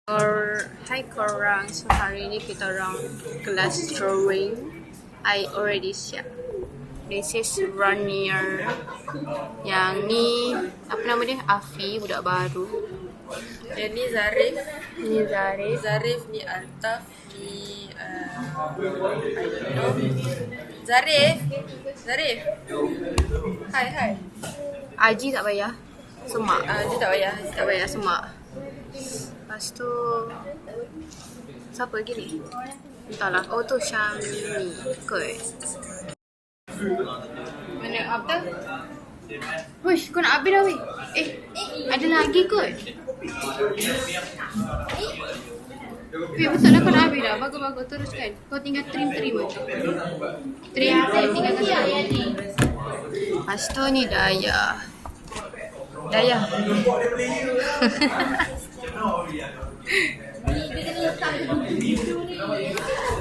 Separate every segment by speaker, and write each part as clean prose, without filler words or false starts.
Speaker 1: Hai korang, so hari ni kita orang kelas drawing. I already siap. This is Ranier. Yang ni, apa nama dia? Afi, budak baru.
Speaker 2: Yang ni Zarif.
Speaker 1: Ni Zarif.
Speaker 2: Zarif ni Altaf. Ni I don't know. Zarif. Zarif. Hai.
Speaker 1: Aji tak payah. Semak.
Speaker 2: Dia tak payah.
Speaker 1: Tak payah semak. Lepas tu siapa lagi ni? Entahlah. Oh tu Syamini kot. Mana apa? Wish, kau nak habis dah weh. Ada lagi kot. Weh, betul lah kau nak habis dah. Bagus-bagus, teruskan. Kau tinggal trim macam. Trim, tinggal trim. Lepas tu ni Daya.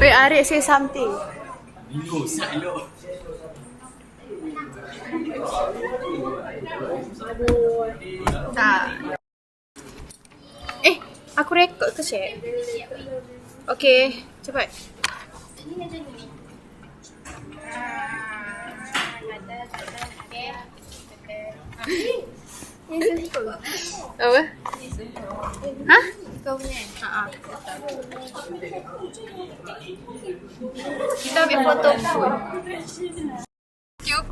Speaker 1: Wait, Arif say something. Tak. Aku rekod ke share? Okay, cepat. Apa? Hah? Kau punya? Kita ambil foto pun.
Speaker 2: YouTube.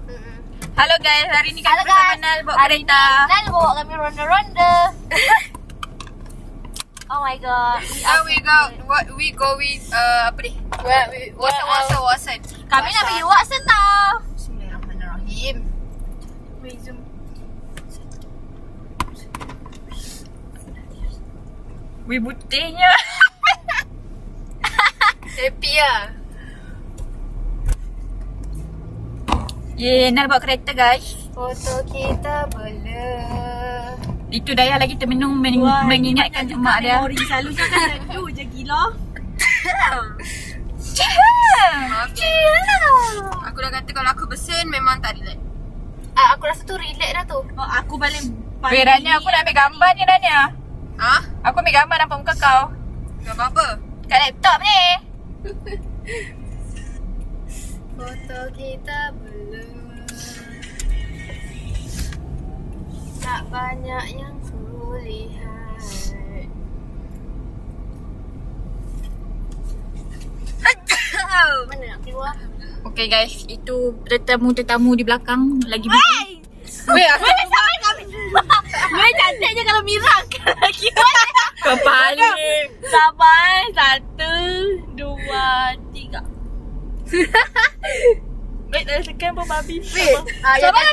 Speaker 2: Hello guys, hari ni kami bersama Nal bawa kereta.
Speaker 3: Nal bawa kami ronda-ronda. Oh my god.
Speaker 2: We go with apa ni? Watson.
Speaker 3: Kami nak pergi Watson tau.
Speaker 2: Bismillahirrahmanirrahim. Zoom. Wih putihnya.
Speaker 1: Happy lah.
Speaker 2: Yeay, Nal bawa kereta guys.
Speaker 1: Foto kita blur.
Speaker 2: Itu Daya lagi termenung mengingatkan mak dia.
Speaker 3: Memori selalu cakap tu je gila.
Speaker 2: Aku dah kata kalau aku bersin memang tak relax.
Speaker 1: Aku rasa tu relax dah tu.
Speaker 3: Aku paling
Speaker 2: Weh Rania, aku nak ambil gambar ni Rania.
Speaker 1: Ha?
Speaker 2: Aku ambil gambar nampak muka kau.
Speaker 1: Gambar apa?
Speaker 2: Kat laptop ni.
Speaker 1: Foto kita blur. Tak banyak yang ku lihat. Mana nak keluar?
Speaker 2: Okay guys, itu tetamu di belakang lagi busy. Weh, aku
Speaker 3: Weh cantik je kalau mirang lagi.
Speaker 2: kepala.
Speaker 3: Sabar 1, 2, 3. Wait, dah tekan pun babi.
Speaker 1: Sabar.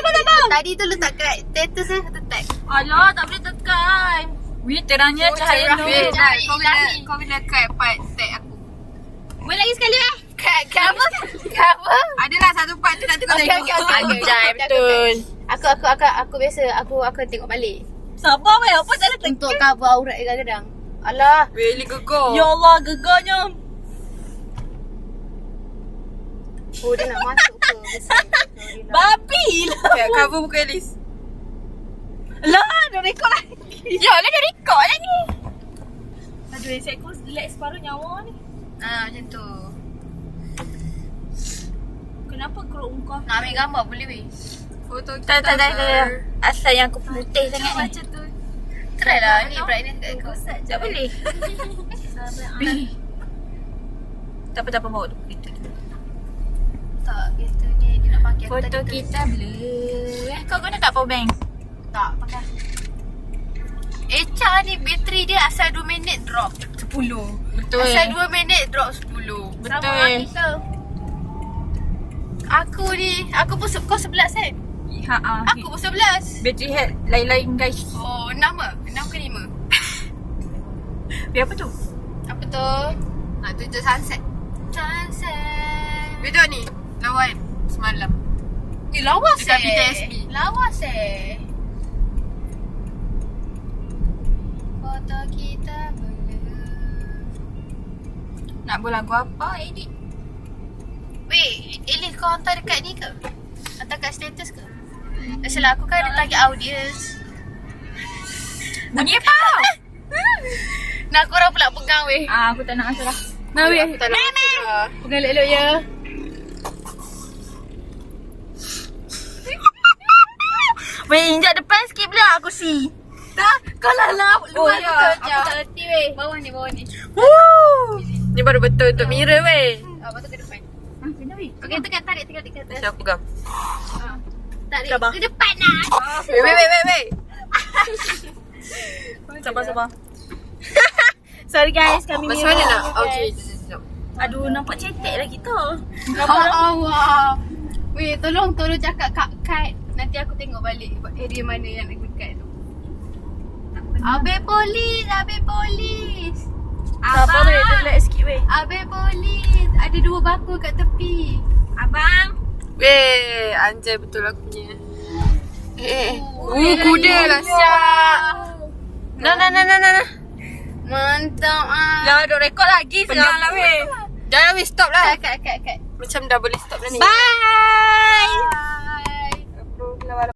Speaker 1: Tadi tu letak kat status tetap.
Speaker 3: Alah, tak boleh tekan.
Speaker 2: Weh, terangnya cahaya
Speaker 1: cerah.
Speaker 2: tu.
Speaker 1: Weh,
Speaker 2: Kau kena kat part tag aku.
Speaker 3: Boleh lagi sekali
Speaker 1: Kat apa?
Speaker 2: Adalah satu part tu nanti kau tengok.
Speaker 1: Anjay, betul. Aku biasa aku akan tengok balik.
Speaker 3: Sabar weh, apa tak ada tekan.
Speaker 1: Untuk cover aurat kadang-kadang. Alah.
Speaker 2: Weh, ni gegar.
Speaker 3: Ya Allah, gegarnya.
Speaker 1: Oh, dia nak masuk ke?
Speaker 3: Babi lah.
Speaker 2: Okay, cover muka Elis.
Speaker 3: Lah, dah rekod lagi.
Speaker 2: Ya lah, dia record lah ni.
Speaker 3: Aduh, saya aku lag separuh nyawa ni.
Speaker 1: Macam tu.
Speaker 3: Kenapa keruk muka?
Speaker 1: Nak ambil gambar boleh weh?
Speaker 2: Foto kita. Tak. Asal yang aku putih sangat ni.
Speaker 3: Macam tu.
Speaker 1: Try lah ni brightness kat kau.
Speaker 2: Tak boleh. Tak apa bawa tu.
Speaker 1: Tak, kita ni dia nak pakai
Speaker 2: Foto
Speaker 1: tadi tu.
Speaker 2: kita blur. Kau guna tak power bank?
Speaker 1: Tak, pakai. Echa ni bateri dia asal 2 minit drop 10.
Speaker 2: Betul.
Speaker 1: Asal 2 minit drop 10.
Speaker 2: Betul.
Speaker 1: Aku pun kau 11 kan? Aku pun 11.
Speaker 2: Battery head lain-lain guys.
Speaker 1: Oh, 6 ke? 6 ke 5?
Speaker 2: Biar apa tu?
Speaker 1: Apa tu? Tu sunset. Sunset.
Speaker 2: Video ni lawan semalam.
Speaker 1: Lawas
Speaker 2: Dekat PTSB.
Speaker 1: Lawas Foto kita blur.
Speaker 2: Nak buat lagu apa edit?
Speaker 1: Weh, Elis kau hantar dekat ni ke? Hantar kat status ke? Asalah aku kan ada target audience.
Speaker 2: Bunyi apa?
Speaker 1: Nak korang pula pegang weh.
Speaker 3: Aku tak nak rasa lah.
Speaker 1: Nah weh. Aku tak nak rasa.
Speaker 3: Pegang elok-elok ya. Weh, injak depan sikit pula aku si.
Speaker 1: Dah, kau lah luar
Speaker 3: ya.
Speaker 1: betul
Speaker 3: Aku
Speaker 1: je.
Speaker 3: tak reti weh.
Speaker 1: Bawah ni.
Speaker 3: Woo.
Speaker 2: Ni baru betul untuk mirror weh.
Speaker 1: Lepas tu ke depan.
Speaker 3: Kena weh.
Speaker 1: Okey, tekan tarik ke atas.
Speaker 2: Saya aku pegang.
Speaker 1: Tarik
Speaker 3: Sabar.
Speaker 1: ke depan lah.
Speaker 2: Wait.
Speaker 3: Sabar. Sorry guys, kami
Speaker 2: Macam mana nak? Okay, sekejap.
Speaker 3: Aduh, nampak cetek lah kita.
Speaker 1: Allah. Weh, tolong cakap kat. Nanti aku tengok balik area mana yang nak cut tu. Abe polis.
Speaker 3: Sabar weh, relax sikit weh.
Speaker 1: Abe polis. Ada 2 bakul kat tepi.
Speaker 3: Abang.
Speaker 2: Weh, anjay betul aku punya. Kuda lah siap. Nah.
Speaker 1: Mantap ah.
Speaker 3: Lah, duk rekod lagi
Speaker 2: Pegang lah weh. Jangan weh, stop lah.
Speaker 1: Cut.
Speaker 2: Macam dah boleh stop dah ni.
Speaker 3: Bye.